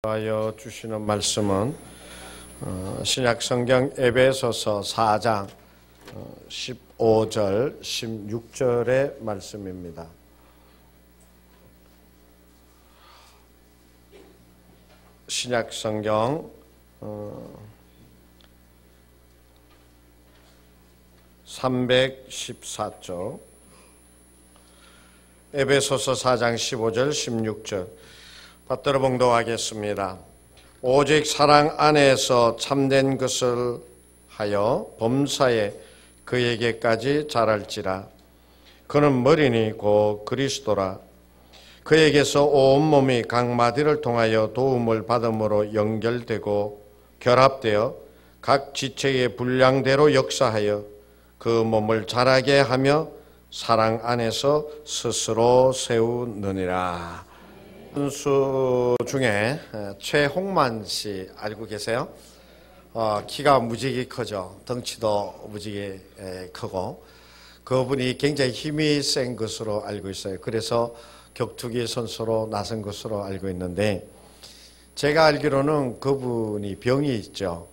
하여 주시는 말씀은 신약성경 에베소서 4장 15절 16절의 말씀입니다. 신약성경 314쪽 에베소서 4장 15절 16절 받들어 봉독하겠습니다. 오직 사랑 안에서 참된 것을 하여 범사에 그에게까지 자랄지라. 그는 머리니 곧 그리스도라. 그에게서 온몸이 각 마디를 통하여 도움을 받음으로 연결되고 결합되어 각 지체의 분량대로 역사하여 그 몸을 자라게 하며 사랑 안에서 스스로 세우느니라. 선수 중에 최홍만 씨 알고 계세요? 키가 무지개 크죠. 덩치도 무지개 크고 그분이 굉장히 힘이 센 것으로 알고 있어요. 그래서 격투기 선수로 나선 것으로 알고 있는데, 제가 알기로는 그분이 병이 있죠.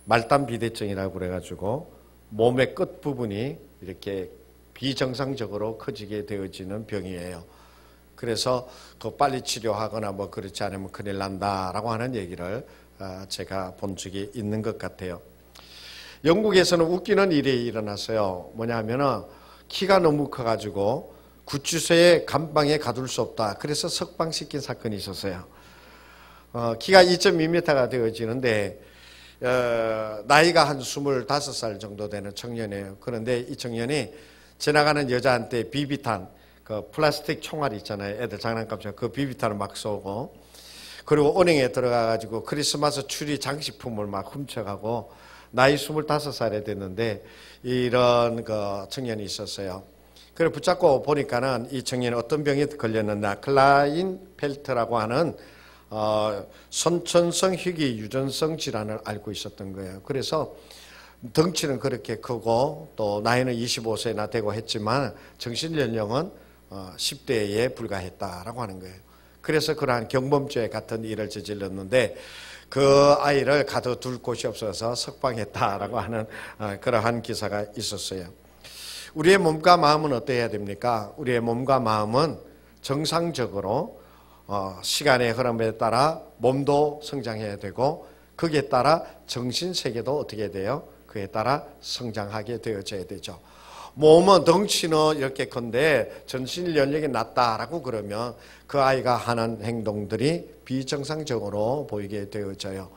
말단 비대증이라고 그래가지고 몸의 끝부분이 이렇게 비정상적으로 커지게 되어지는 병이에요. 그래서 그 빨리 치료하거나 뭐 그렇지 않으면 큰일 난다라고 하는 얘기를 제가 본 적이 있는 것 같아요. 영국에서는 웃기는 일이 일어났어요. 뭐냐면은 키가 너무 커가지고 구치소에 감방에 가둘 수 없다. 그래서 석방시킨 사건이 있었어요. 키가 2.2m가 되어지는데 나이가 한 25살 정도 되는 청년이에요. 그런데 이 청년이 지나가는 여자한테 비비탄, 그 플라스틱 총알 있잖아요. 애들 장난감처럼 그 비비탄을 막 쏘고, 그리고 은행에 들어가가지고 크리스마스 추리 장식품을 막 훔쳐가고, 나이 25살에 됐는데 이런 그 청년이 있었어요. 그래 붙잡고 보니까는 이 청년이 어떤 병에 걸렸는데 클라인펠트라고 하는 선천성 희귀 유전성 질환을 앓고 있었던 거예요. 그래서 덩치는 그렇게 크고 또 나이는 25세나 되고 했지만 정신연령은 10대에 불과했다라고 하는 거예요. 그래서 그러한 경범죄 같은 일을 저질렀는데 그 아이를 가둬둘 곳이 없어서 석방했다라고 하는 그러한 기사가 있었어요. 우리의 몸과 마음은 어떠해야 됩니까? 우리의 몸과 마음은 정상적으로 시간의 흐름에 따라 몸도 성장해야 되고, 거기에 따라 정신세계도 어떻게 돼요? 그에 따라 성장하게 되어져야 되죠. 몸은 덩치는 이렇게 큰데 전신 연령이 낮다라고 그러면 그 아이가 하는 행동들이 비정상적으로 보이게 되어져요.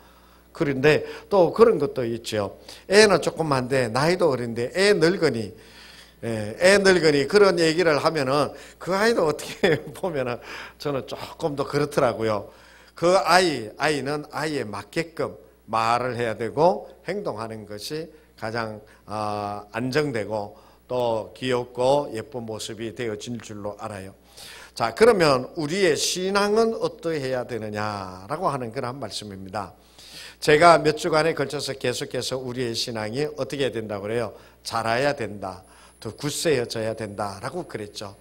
그런데 또 그런 것도 있죠. 애는 조그만데 나이도 어린데 애 늙으니 그런 얘기를 하면은 그 아이도 어떻게 보면은 저는 조금 더 그렇더라고요. 그 아이는 아이에 맞게끔 말을 해야 되고 행동하는 것이 가장 안정되고 또 귀엽고 예쁜 모습이 되어질 줄로 알아요. 자, 그러면 우리의 신앙은 어떠해야 되느냐라고 하는 그런 말씀입니다. 제가 몇 주간에 걸쳐서 계속해서 우리의 신앙이 어떻게 해야 된다고 그래요? 자라야 된다. 더 굳세어져야 된다라고 그랬죠.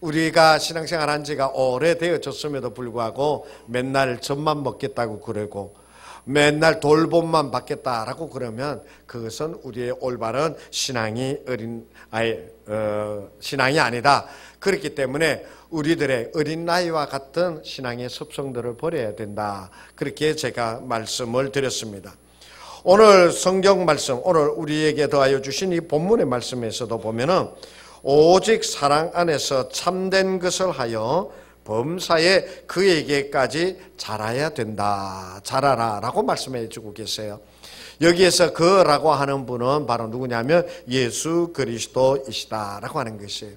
우리가 신앙생활 한 지가 오래되어졌음에도 불구하고 맨날 젖만 먹겠다고 그러고 맨날 돌봄만 받겠다라고 그러면 그것은 우리의 올바른 신앙이 신앙이 아니다. 그렇기 때문에 우리들의 어린 나이와 같은 신앙의 습성들을 버려야 된다. 그렇게 제가 말씀을 드렸습니다. 오늘 성경 말씀, 오늘 우리에게 더하여 주신 이 본문의 말씀에서도 보면은 오직 사랑 안에서 참된 것을 하여 범사에 그에게까지 자라야 된다. 자라라 라고 말씀해 주고 계세요. 여기에서 그라고 하는 분은 바로 누구냐면 예수 그리스도이시다 라고 하는 것이에요.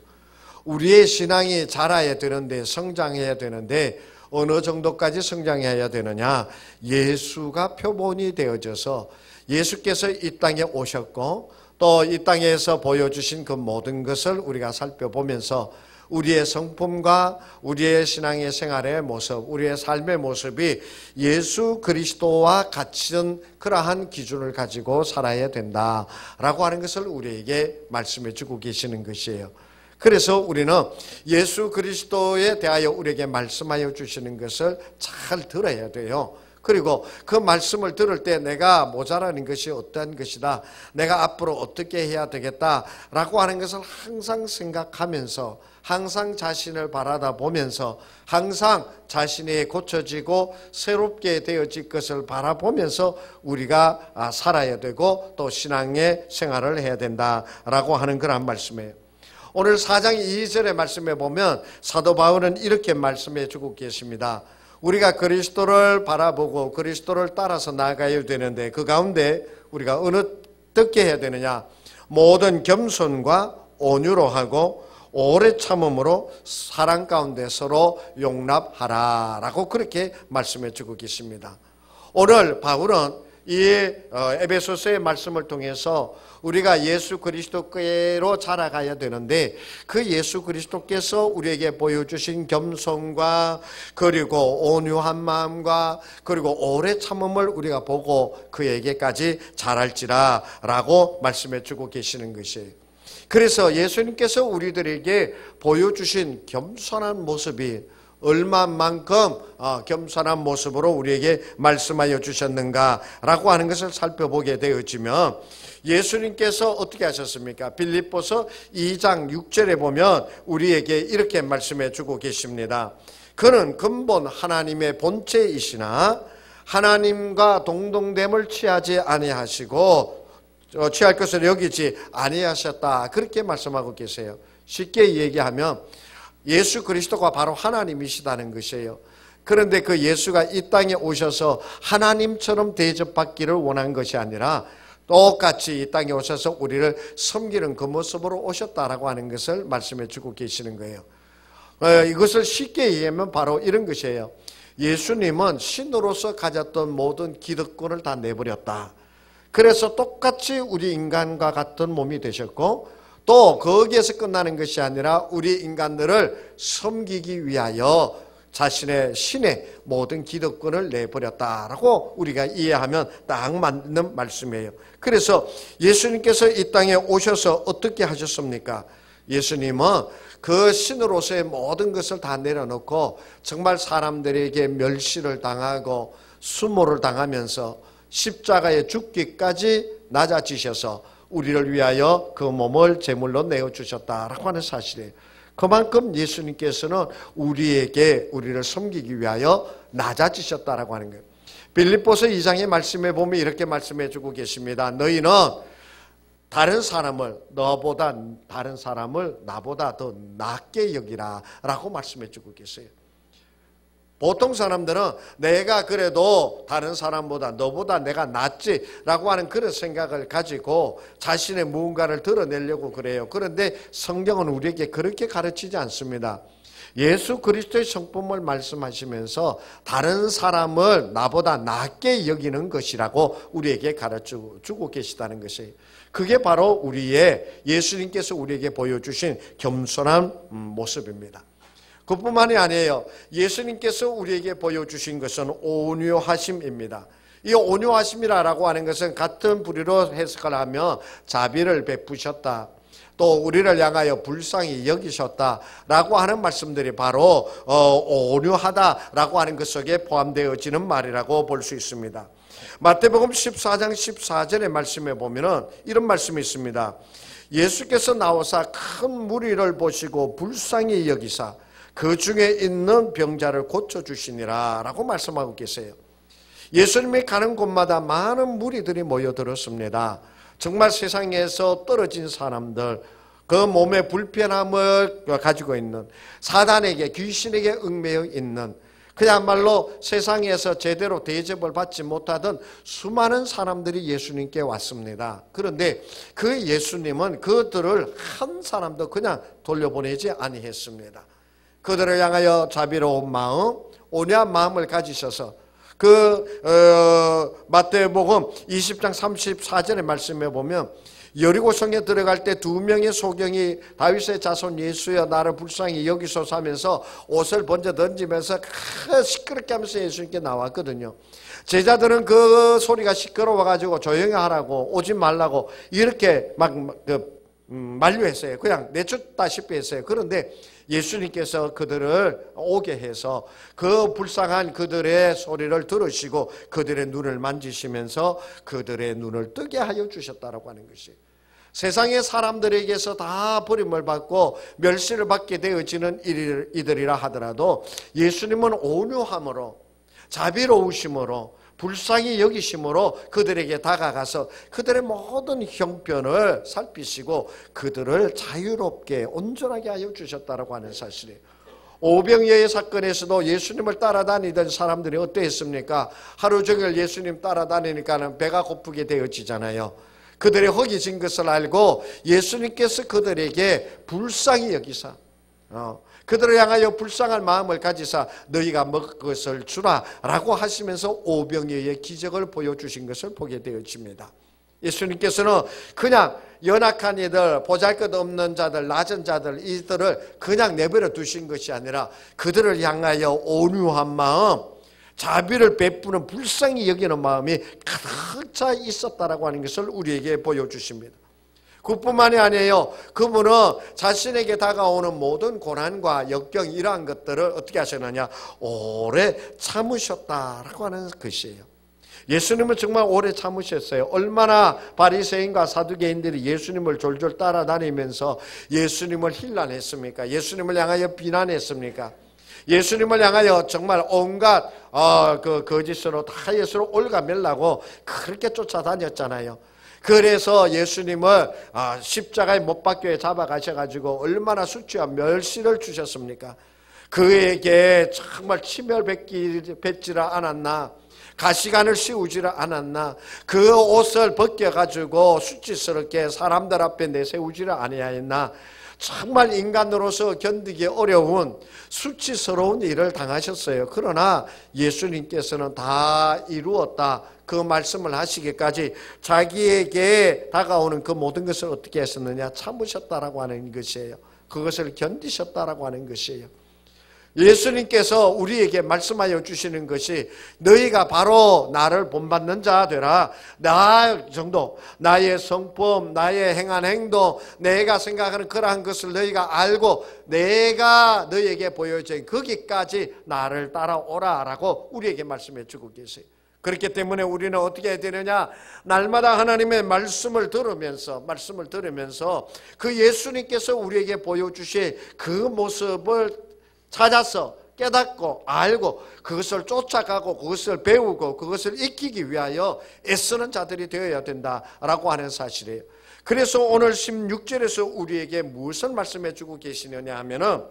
우리의 신앙이 자라야 되는데, 성장해야 되는데 어느 정도까지 성장해야 되느냐? 예수가 표본이 되어져서 예수께서 이 땅에 오셨고 또 이 땅에서 보여주신 그 모든 것을 우리가 살펴보면서 우리의 성품과 우리의 신앙의 생활의 모습, 우리의 삶의 모습이 예수 그리스도와 같은 그러한 기준을 가지고 살아야 된다라고 하는 것을 우리에게 말씀해 주고 계시는 것이에요. 그래서 우리는 예수 그리스도에 대하여 우리에게 말씀하여 주시는 것을 잘 들어야 돼요. 그리고 그 말씀을 들을 때 내가 모자라는 것이 어떠한 것이다, 내가 앞으로 어떻게 해야 되겠다라고 하는 것을 항상 생각하면서, 항상 자신을 바라다 보면서, 항상 자신이 고쳐지고 새롭게 되어질 것을 바라보면서 우리가 살아야 되고 또 신앙의 생활을 해야 된다라고 하는 그런 말씀이에요. 오늘 4장 2절의 말씀에 보면 사도 바울은 이렇게 말씀해 주고 계십니다. 우리가 그리스도를 바라보고 그리스도를 따라서 나아가야 되는데 그 가운데 우리가 어떻게 해야 되느냐? 모든 겸손과 온유로 하고 오래 참음으로 사랑 가운데 서로 용납하라라고 그렇게 말씀해 주고 계십니다. 오늘 바울은 이 에베소서의 말씀을 통해서 우리가 예수 그리스도께로 자라가야 되는데 그 예수 그리스도께서 우리에게 보여주신 겸손과 그리고 온유한 마음과 그리고 오래 참음을 우리가 보고 그에게까지 자랄지라라고 말씀해 주고 계시는 것이에요. 그래서 예수님께서 우리들에게 보여주신 겸손한 모습이 얼마만큼 겸손한 모습으로 우리에게 말씀하여 주셨는가라고 하는 것을 살펴보게 되어지면 예수님께서 어떻게 하셨습니까? 빌립보서 2장 6절에 보면 우리에게 이렇게 말씀해 주고 계십니다. 그는 근본 하나님의 본체이시나 하나님과 동등됨을 취하지 아니하시고 취할 것을 여기지 아니하셨다, 그렇게 말씀하고 계세요. 쉽게 얘기하면 예수 그리스도가 바로 하나님이시다는 것이에요. 그런데 그 예수가 이 땅에 오셔서 하나님처럼 대접받기를 원한 것이 아니라 똑같이 이 땅에 오셔서 우리를 섬기는 그 모습으로 오셨다라고 하는 것을 말씀해 주고 계시는 거예요. 이것을 쉽게 이해하면 바로 이런 것이에요. 예수님은 신으로서 가졌던 모든 기득권을 다 내버렸다. 그래서 똑같이 우리 인간과 같은 몸이 되셨고 또 거기에서 끝나는 것이 아니라 우리 인간들을 섬기기 위하여 자신의 신의 모든 기득권을 내버렸다라고 우리가 이해하면 딱 맞는 말씀이에요. 그래서 예수님께서 이 땅에 오셔서 어떻게 하셨습니까? 예수님은 그 신으로서의 모든 것을 다 내려놓고 정말 사람들에게 멸시를 당하고 수모를 당하면서 십자가에 죽기까지 낮아지셔서 우리를 위하여 그 몸을 제물로 내어주셨다라고 하는 사실이에요. 그만큼 예수님께서는 우리를 섬기기 위하여 낮아지셨다라고 하는 거예요. 빌립보서 2장의 말씀에 보면 이렇게 말씀해 주고 계십니다. 너희는 다른 사람을 나보다 더 낫게 여기라 라고 말씀해 주고 계세요. 보통 사람들은 내가 그래도 다른 사람보다 너보다 내가 낫지라고 하는 그런 생각을 가지고 자신의 무언가를 드러내려고 그래요. 그런데 성경은 우리에게 그렇게 가르치지 않습니다. 예수 그리스도의 성품을 말씀하시면서 다른 사람을 나보다 낫게 여기는 것이라고 우리에게 가르쳐주고 계시다는 것이에요. 그게 바로 우리의 예수님께서 우리에게 보여주신 겸손한 모습입니다. 그뿐만이 아니에요. 예수님께서 우리에게 보여주신 것은 온유하심입니다. 이 온유하심이라고 하는 것은 같은 부류로 해석을 하면 자비를 베푸셨다, 또 우리를 향하여 불쌍히 여기셨다라고 하는 말씀들이 바로 온유하다라고 하는 것 속에 포함되어지는 말이라고 볼 수 있습니다. 마태복음 14장 14절의 말씀에 보면은 이런 말씀이 있습니다. 예수께서 나오사 큰 무리를 보시고 불쌍히 여기사 그 중에 있는 병자를 고쳐주시니라 라고 말씀하고 계세요. 예수님이 가는 곳마다 많은 무리들이 모여들었습니다. 정말 세상에서 떨어진 사람들, 그 몸의 불편함을 가지고 있는, 사단에게 귀신에게 얽매여 있는, 그야말로 세상에서 제대로 대접을 받지 못하던 수많은 사람들이 예수님께 왔습니다. 그런데 그 예수님은 그들을 한 사람도 그냥 돌려보내지 아니했습니다. 그들을 향하여 자비로운 마음, 온유한 마음을 가지셔서 마태복음 20장 34절의 말씀에 보면 여리고성에 들어갈 때 두 명의 소경이 다윗의 자손 예수여 나를 불쌍히 여기소서 하면서 옷을 번져 던지면서 시끄럽게 하면서 예수님께 나왔거든요. 제자들은 그 소리가 시끄러워가지고 조용히 하라고, 오지 말라고 이렇게 막 만류했어요. 그냥 내쫓다시피 했어요. 그런데 예수님께서 그들을 오게 해서 그 불쌍한 그들의 소리를 들으시고 그들의 눈을 만지시면서 그들의 눈을 뜨게 하여 주셨다라고 하는 것이에요. 세상의 사람들에게서 다 버림을 받고 멸시를 받게 되어지는 이들이라 하더라도 예수님은 온유함으로, 자비로우심으로, 불쌍히 여기심으로 그들에게 다가가서 그들의 모든 형편을 살피시고 그들을 자유롭게 온전하게 하여 주셨다라고 하는 사실이에요. 오병이어의 사건에서도 예수님을 따라다니던 사람들이 어떠했습니까? 하루 종일 예수님 따라다니니까는 배가 고프게 되어지잖아요. 그들의 허기진 것을 알고 예수님께서 그들에게 불쌍히 여기사 그들을 향하여 불쌍한 마음을 가지사 너희가 먹을 것을 주라 라고 하시면서 오병이어의 기적을 보여주신 것을 보게 되어집니다. 예수님께서는 그냥 연약한 이들, 보잘것없는 자들, 낮은 자들 이들을 그냥 내버려 두신 것이 아니라 그들을 향하여 온유한 마음, 자비를 베푸는 불쌍히 여기는 마음이 가득 차 있었다라고 하는 것을 우리에게 보여주십니다. 그뿐만이 아니에요. 그분은 자신에게 다가오는 모든 고난과 역경 이러한 것들을 어떻게 하셨느냐? 오래 참으셨다라고 하는 것이에요. 예수님은 정말 오래 참으셨어요. 얼마나 바리새인과 사두개인들이 예수님을 졸졸 따라다니면서 예수님을 힐난했습니까? 예수님을 향하여 비난했습니까? 예수님을 향하여 정말 온갖 그 거짓으로 다 예수를 올가매려고 그렇게 쫓아다녔잖아요. 그래서 예수님을 십자가에 못 박혀 잡아가셔가지고 얼마나 수치와 멸시를 주셨습니까? 그에게 정말 치멸 뱉지를 않았나? 가시관을 씌우지를 않았나? 그 옷을 벗겨가지고 수치스럽게 사람들 앞에 내세우지를 아니하였나? 정말 인간으로서 견디기 어려운 수치스러운 일을 당하셨어요. 그러나 예수님께서는 다 이루었다 그 말씀을 하시기까지 자기에게 다가오는 그 모든 것을 어떻게 하셨느냐? 참으셨다라고 하는 것이에요. 그것을 견디셨다라고 하는 것이에요. 예수님께서 우리에게 말씀하여 주시는 것이 너희가 바로 나를 본받는 자 되라. 나 정도, 나의 성품, 나의 행한 행동, 내가 생각하는 그러한 것을 너희가 알고 내가 너희에게 보여준 거기까지 나를 따라오라 라고 우리에게 말씀해 주고 계세요. 그렇기 때문에 우리는 어떻게 해야 되느냐? 날마다 하나님의 말씀을 들으면서 그 예수님께서 우리에게 보여주신 그 모습을 찾아서 깨닫고 알고 그것을 쫓아가고 그것을 배우고 그것을 익히기 위하여 애쓰는 자들이 되어야 된다라고 하는 사실이에요. 그래서 오늘 16절에서 우리에게 무엇을 말씀해 주고 계시느냐 하면은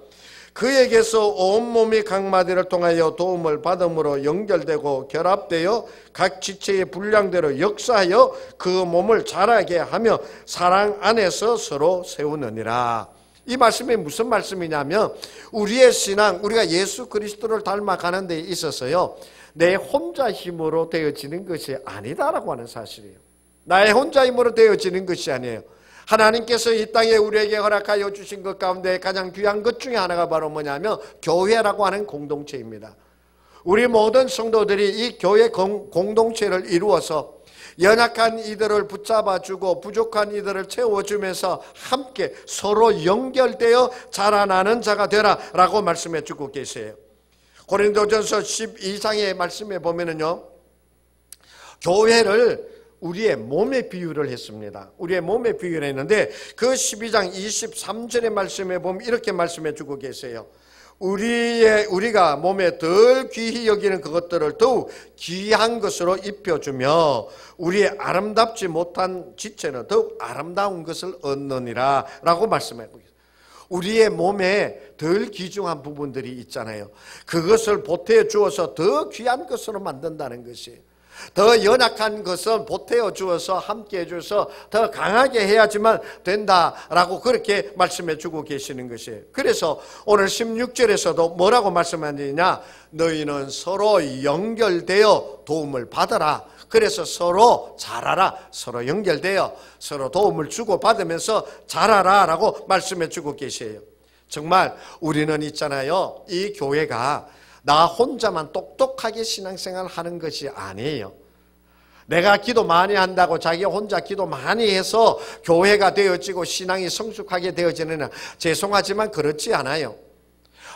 그에게서 온몸이 각마디를 통하여 도움을 받음으로 연결되고 결합되어 각 지체의 분량대로 역사하여 그 몸을 자라게 하며 사랑 안에서 서로 세우느니라. 이 말씀이 무슨 말씀이냐면 우리의 신앙, 우리가 예수 그리스도를 닮아가는 데 있어서요 내 혼자 힘으로 되어지는 것이 아니다라고 하는 사실이에요. 나의 혼자 힘으로 되어지는 것이 아니에요. 하나님께서 이 땅에 우리에게 허락하여 주신 것 가운데 가장 귀한 것 중에 하나가 바로 뭐냐면 교회라고 하는 공동체입니다. 우리 모든 성도들이 이 교회 공동체를 이루어서 연약한 이들을 붙잡아주고 부족한 이들을 채워주면서 함께 서로 연결되어 자라나는 자가 되라 라고 말씀해 주고 계세요. 고린도전서 12장의 말씀에 보면은요 교회를 우리의 몸에 비유를 했습니다. 우리의 몸에 비유를 했는데 그 12장 23절의 말씀에 보면 이렇게 말씀해 주고 계세요. 우리가 몸에 덜 귀히 여기는 그것들을 더욱 귀한 것으로 입혀주며 우리의 아름답지 못한 지체는 더욱 아름다운 것을 얻느니라 라고 말씀하고 있어요. 우리의 몸에 덜 귀중한 부분들이 있잖아요. 그것을 보태어 주어서 더 귀한 것으로 만든다는 것이에요. 더 연약한 것은 보태어 주어서 함께 해줘서 더 강하게 해야지만 된다라고 그렇게 말씀해 주고 계시는 것이에요. 그래서 오늘 16절에서도 뭐라고 말씀하느냐? 너희는 서로 연결되어 도움을 받아라. 그래서 서로 자라라. 서로 연결되어 서로 도움을 주고 받으면서 자라라 라고 말씀해 주고 계세요. 정말 우리는 있잖아요, 이 교회가 나 혼자만 똑똑하게 신앙생활 하는 것이 아니에요. 내가 기도 많이 한다고 자기 혼자 기도 많이 해서 교회가 되어지고 신앙이 성숙하게 되어지느냐? 죄송하지만 그렇지 않아요.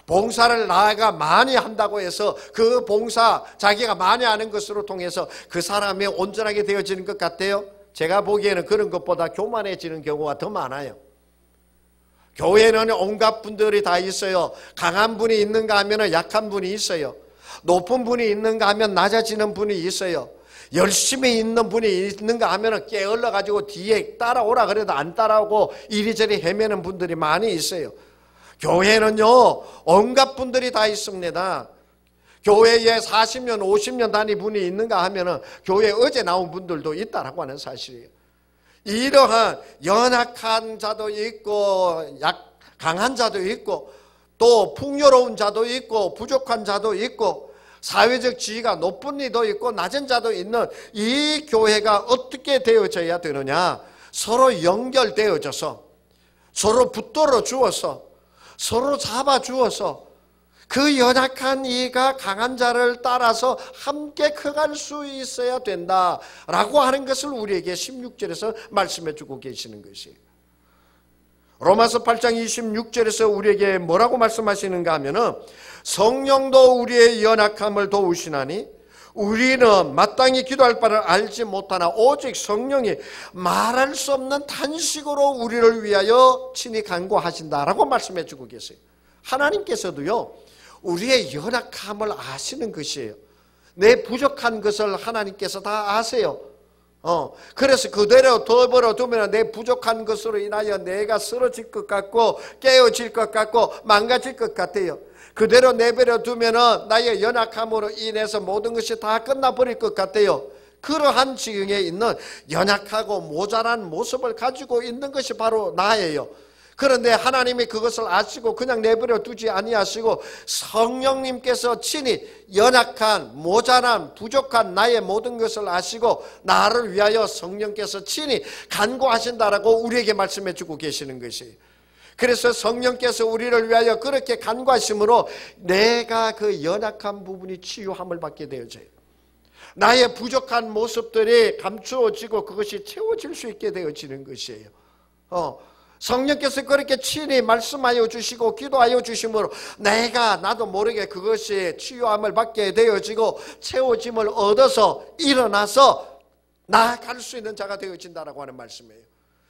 봉사를 나가 많이 한다고 해서 그 봉사 자기가 많이 하는 것으로 통해서 그 사람이 온전하게 되어지는 것 같아요? 제가 보기에는 그런 것보다 교만해지는 경우가 더 많아요. 교회는 온갖 분들이 다 있어요. 강한 분이 있는가 하면 약한 분이 있어요. 높은 분이 있는가 하면 낮아지는 분이 있어요. 열심히 있는 분이 있는가 하면 깨어러 가지고 뒤에 따라오라 그래도 안 따라오고 이리저리 헤매는 분들이 많이 있어요. 교회는요 온갖 분들이 다 있습니다. 교회에 40년 50년 다닌 분이 있는가 하면 교회에 어제 나온 분들도 있다라고 하는 사실이에요. 이러한 연약한 자도 있고 강한 자도 있고 또 풍요로운 자도 있고 부족한 자도 있고 사회적 지위가 높은 이도 있고 낮은 자도 있는 이 교회가 어떻게 되어져야 되느냐? 서로 연결되어져서 서로 붙들어 주어서 서로 잡아 주어서 그 연약한 이가 강한 자를 따라서 함께 커갈 수 있어야 된다라고 하는 것을 우리에게 16절에서 말씀해 주고 계시는 것이에요. 로마서 8장 26절에서 우리에게 뭐라고 말씀하시는가 하면은 성령도 우리의 연약함을 도우시나니 우리는 마땅히 기도할 바를 알지 못하나 오직 성령이 말할 수 없는 탄식으로 우리를 위하여 친히 간구하신다라고 말씀해 주고 계세요. 하나님께서도요 우리의 연약함을 아시는 것이에요. 내 부족한 것을 하나님께서 다 아세요. 그래서 그대로 둬버려 두면 내 부족한 것으로 인하여 내가 쓰러질 것 같고 깨어질 것 같고 망가질 것 같아요. 그대로 내버려 두면 나의 연약함으로 인해서 모든 것이 다 끝나버릴 것 같아요. 그러한 지경에 있는 연약하고 모자란 모습을 가지고 있는 것이 바로 나예요. 그런데 하나님이 그것을 아시고 그냥 내버려 두지 아니하시고 성령님께서 친히 연약한 모자란 부족한 나의 모든 것을 아시고 나를 위하여 성령께서 친히 간구하신다라고 우리에게 말씀해 주고 계시는 것이에요. 그래서 성령께서 우리를 위하여 그렇게 간구하심으로 내가 그 연약한 부분이 치유함을 받게 되어져요. 나의 부족한 모습들이 감추어지고 그것이 채워질 수 있게 되어지는 것이에요. 성령께서 그렇게 친히 말씀하여 주시고 기도하여 주심으로 나도 모르게 그것이 치유함을 받게 되어지고 채워짐을 얻어서 일어나서 나아갈 수 있는 자가 되어진다라고 하는 말씀이에요.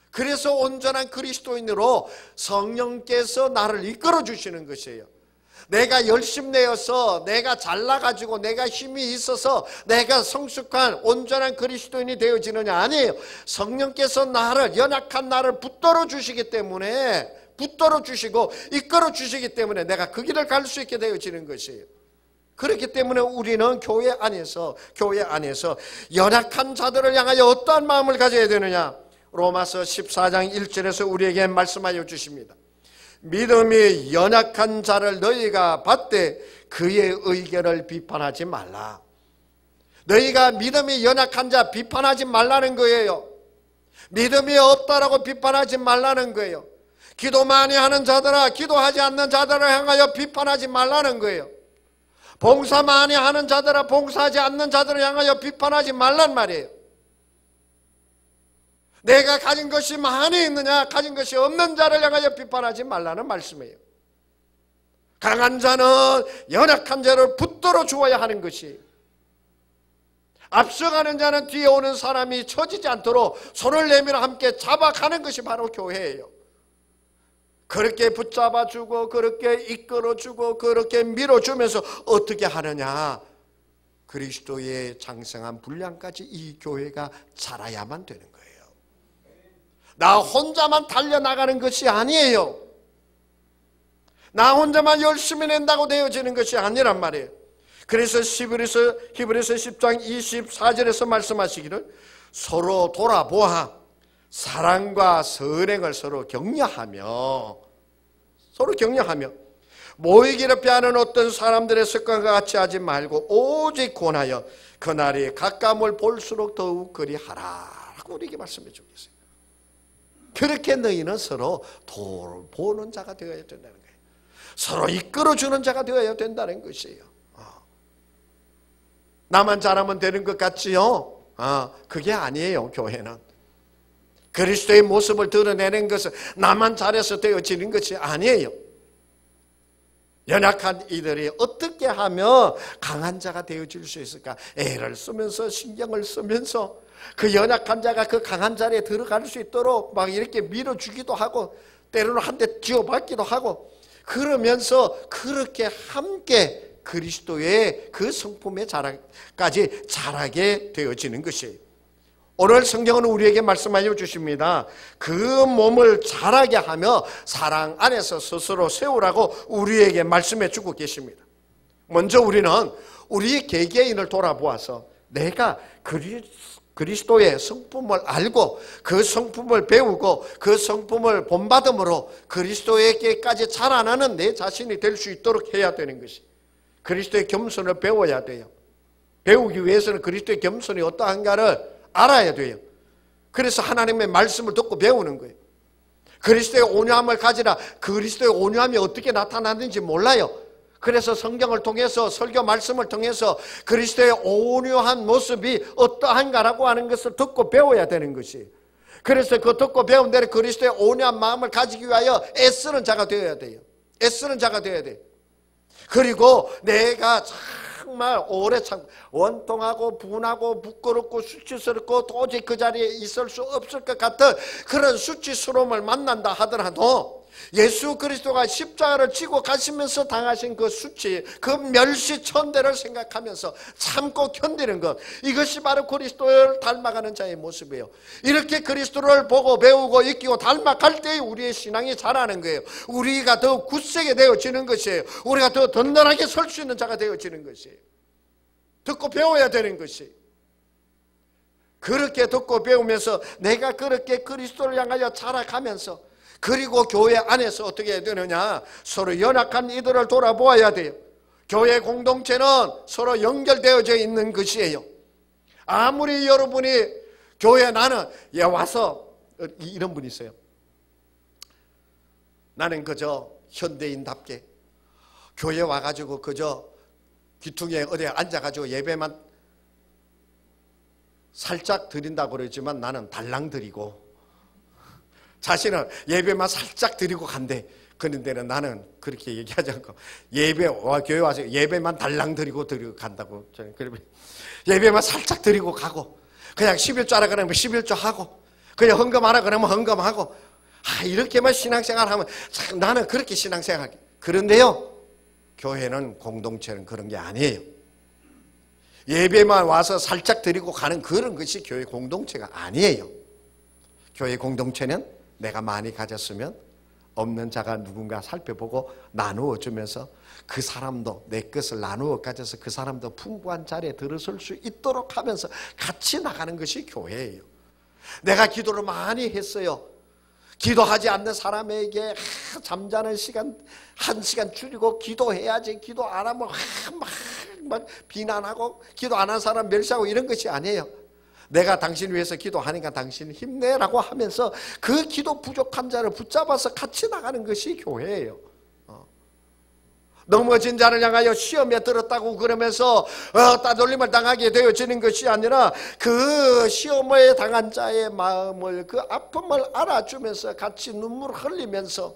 그래서 온전한 그리스도인으로 성령께서 나를 이끌어 주시는 것이에요. 내가 열심내어서 내가 잘나가지고 내가 힘이 있어서 내가 성숙한 온전한 그리스도인이 되어지느냐? 아니에요. 성령께서 나를 연약한 나를 붙들어 주시기 때문에 붙들어 주시고 이끌어 주시기 때문에 내가 그 길을 갈 수 있게 되어지는 것이에요. 그렇기 때문에 우리는 교회 안에서 연약한 자들을 향하여 어떠한 마음을 가져야 되느냐? 로마서 14장 1절에서 우리에게 말씀하여 주십니다. 믿음이 연약한 자를 너희가 받되 그의 의견을 비판하지 말라. 너희가 믿음이 연약한 자 비판하지 말라는 거예요. 믿음이 없다라고 비판하지 말라는 거예요. 기도 많이 하는 자들아 기도하지 않는 자들을 향하여 비판하지 말라는 거예요. 봉사 많이 하는 자들아 봉사하지 않는 자들을 향하여 비판하지 말란 말이에요. 내가 가진 것이 많이 있느냐 가진 것이 없는 자를 향하여 비판하지 말라는 말씀이에요. 강한 자는 연약한 자를 붙들어 주어야 하는 것이, 앞서가는 자는 뒤에 오는 사람이 처지지 않도록 손을 내밀어 함께 잡아가는 것이 바로 교회예요. 그렇게 붙잡아주고 그렇게 이끌어주고 그렇게 밀어주면서 어떻게 하느냐? 그리스도의 장성한 분량까지 이 교회가 자라야만 되는 거예요. 나 혼자만 달려나가는 것이 아니에요. 나 혼자만 열심히 낸다고 되어지는 것이 아니란 말이에요. 그래서 히브리서 10장 24절에서 말씀하시기를 서로 돌아보아 사랑과 선행을 서로 격려하며 모이기를 피하는 어떤 사람들의 습관과 같이 하지 말고 오직 권하여 그날이 가까움을 볼수록 더욱 그리하라 라고 우리에게 말씀해 주고 계세요. 그렇게 너희는 서로 돌보는 자가 되어야 된다는 거예요. 서로 이끌어주는 자가 되어야 된다는 것이에요. 나만 잘하면 되는 것 같지요? 그게 아니에요. 교회는 그리스도의 모습을 드러내는 것은 나만 잘해서 되어지는 것이 아니에요. 연약한 이들이 어떻게 하면 강한 자가 되어질 수 있을까? 애를 쓰면서 신경을 쓰면서 그 연약한 자가 그 강한 자리에 들어갈 수 있도록 막 이렇게 밀어주기도 하고 때로는 한 대 쥐어박기도 하고 그러면서 그렇게 함께 그리스도의 그 성품의 자라까지 자라게 되어지는 것이에요. 오늘 성경은 우리에게 말씀하여 주십니다. 그 몸을 자라게 하며 사랑 안에서 스스로 세우라고 우리에게 말씀해 주고 계십니다. 먼저 우리는 우리 개개인을 돌아보아서 내가 그리스도의 성품을 알고 그 성품을 배우고 그 성품을 본받음으로 그리스도에게까지 자라나는 내 자신이 될 수 있도록 해야 되는 것이, 그리스도의 겸손을 배워야 돼요. 배우기 위해서는 그리스도의 겸손이 어떠한가를 알아야 돼요. 그래서 하나님의 말씀을 듣고 배우는 거예요. 그리스도의 온유함을 가지라. 그리스도의 온유함이 어떻게 나타나는지 몰라요. 그래서 성경을 통해서 설교 말씀을 통해서 그리스도의 온유한 모습이 어떠한가라고 하는 것을 듣고 배워야 되는 것이, 그래서 그 듣고 배운 대로 그리스도의 온유한 마음을 가지기 위하여 애쓰는 자가 되어야 돼요. 애쓰는 자가 되어야 돼요. 그리고 내가 정말 오래 참 원통하고 분하고 부끄럽고 수치스럽고 도저히 그 자리에 있을 수 없을 것 같은 그런 수치스러움을 만난다 하더라도 예수 그리스도가 십자가를 지고 가시면서 당하신 그 수치, 그 멸시천대를 생각하면서 참고 견디는 것, 이것이 바로 그리스도를 닮아가는 자의 모습이에요. 이렇게 그리스도를 보고 배우고 익히고 닮아갈 때에 우리의 신앙이 자라는 거예요. 우리가 더 굳세게 되어지는 것이에요. 우리가 더 든든하게 설 수 있는 자가 되어지는 것이에요. 듣고 배워야 되는 것이, 그렇게 듣고 배우면서 내가 그렇게 그리스도를 향하여 자라가면서, 그리고 교회 안에서 어떻게 해야 되느냐, 서로 연약한 이들을 돌아보아야 돼요. 교회 공동체는 서로 연결되어져 있는 것이에요. 아무리 여러분이 교회, 나는 와서 이런 분이 있어요. 나는 그저 현대인답게 교회 와가지고 그저 귀퉁이에 어디에 앉아가지고 예배만 살짝 드린다고 그러지만 나는 달랑 드리고, 자신은 예배만 살짝 드리고 간대. 그런데는 나는 그렇게 얘기하지 않고 교회 와서 예배만 달랑 드리고 간다고. 예배만 살짝 드리고 가고, 그냥 11조 하라 그러면 11조 하고, 그냥 헌금하라 그러면 헌금하고, 이렇게만 신앙생활 하면 참 나는 그렇게 신앙생활. 그런데요, 교회는, 공동체는 그런 게 아니에요. 예배만 와서 살짝 드리고 가는 그런 것이 교회 공동체가 아니에요. 교회 공동체는 내가 많이 가졌으면 없는 자가 누군가 살펴보고 나누어 주면서 그 사람도 내 것을 나누어 가져서 그 사람도 풍부한 자리에 들어설 수 있도록 하면서 같이 나가는 것이 교회예요. 내가 기도를 많이 했어요. 기도하지 않는 사람에게 잠자는 시간 1시간 줄이고 기도해야지, 기도 안 하면 막 비난하고 기도 안 한 사람 멸시하고 이런 것이 아니에요. 내가 당신 위해서 기도하니까 당신 힘내라고 하면서 그 기도 부족한 자를 붙잡아서 같이 나가는 것이 교회예요. 넘어진 자를 향하여 시험에 들었다고 그러면서 따돌림을 당하게 되어지는 것이 아니라 그 시험에 당한 자의 마음을, 그 아픔을 알아주면서 같이 눈물을 흘리면서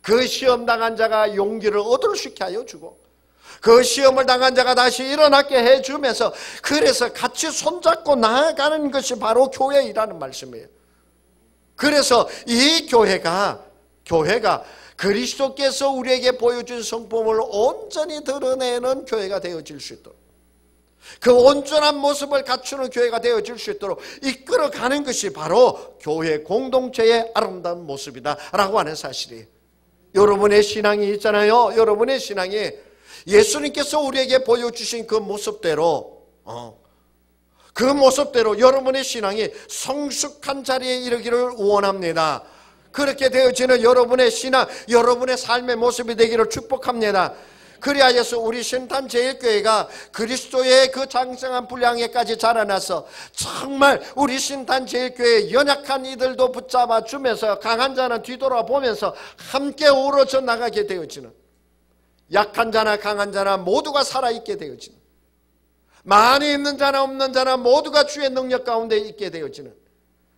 그 시험 당한 자가 용기를 얻을 수 있게 하여 주고, 그 시험을 당한 자가 다시 일어나게 해주면서, 그래서 같이 손잡고 나아가는 것이 바로 교회이라는 말씀이에요. 그래서 이 교회가 그리스도께서 우리에게 보여준 성품을 온전히 드러내는 교회가 되어질 수 있도록, 그 온전한 모습을 갖추는 교회가 되어질 수 있도록 이끌어가는 것이 바로 교회 공동체의 아름다운 모습이다 라고 하는 사실이에요. 여러분의 신앙이 있잖아요. 여러분의 신앙이 예수님께서 우리에게 보여주신 그 모습대로, 그 모습대로 여러분의 신앙이 성숙한 자리에 이르기를 원합니다. 그렇게 되어지는 여러분의 신앙, 여러분의 삶의 모습이 되기를 축복합니다. 그리하여서 우리 신탄제일교회가 그리스도의 그 장성한 분량에까지 자라나서 정말 우리 신탄제일교회 연약한 이들도 붙잡아 주면서 강한 자는 뒤돌아보면서 함께 어우러져 나가게 되어지는, 약한 자나 강한 자나 모두가 살아있게 되어지는, 많이 있는 자나 없는 자나 모두가 주의 능력 가운데 있게 되어지는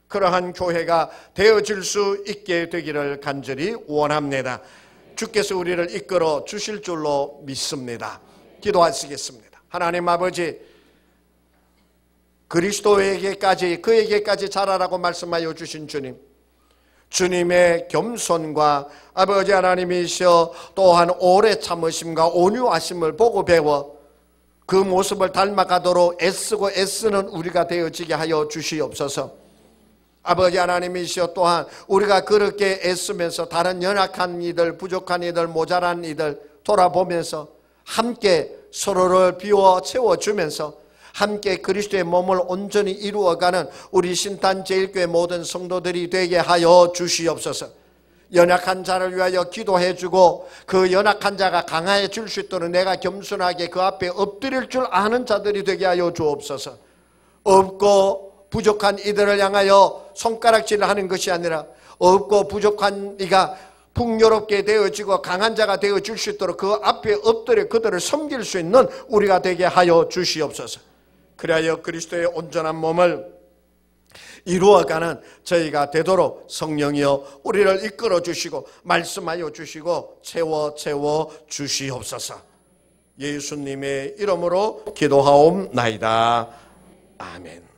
그러한 교회가 되어질 수 있게 되기를 간절히 원합니다. 주께서 우리를 이끌어 주실 줄로 믿습니다. 기도하시겠습니다. 하나님 아버지, 그리스도에게까지 그에게까지 자라라고 말씀하여 주신 주님, 주님의 겸손과 아버지 하나님이시여 또한 오래 참으심과 온유하심을 보고 배워 그 모습을 닮아가도록 애쓰고 애쓰는 우리가 되어지게 하여 주시옵소서. 아버지 하나님이시여 또한 우리가 그렇게 애쓰면서 다른 연약한 이들, 부족한 이들, 모자란 이들 돌아보면서 함께 서로를 비워 채워주면서 함께 그리스도의 몸을 온전히 이루어가는 우리 신탄제일교회 모든 성도들이 되게 하여 주시옵소서. 연약한 자를 위하여 기도해주고 그 연약한 자가 강해질 수 있도록 내가 겸손하게 그 앞에 엎드릴 줄 아는 자들이 되게 하여 주옵소서. 없고 부족한 이들을 향하여 손가락질을 하는 것이 아니라 없고 부족한 이가 풍요롭게 되어지고 강한 자가 되어질 수 있도록 그 앞에 엎드려 그들을 섬길 수 있는 우리가 되게 하여 주시옵소서. 그리하여 그리스도의 온전한 몸을 이루어가는 저희가 되도록 성령이여 우리를 이끌어 주시고 말씀하여 주시고 채워 주시옵소서. 예수님의 이름으로 기도하옵나이다. 아멘.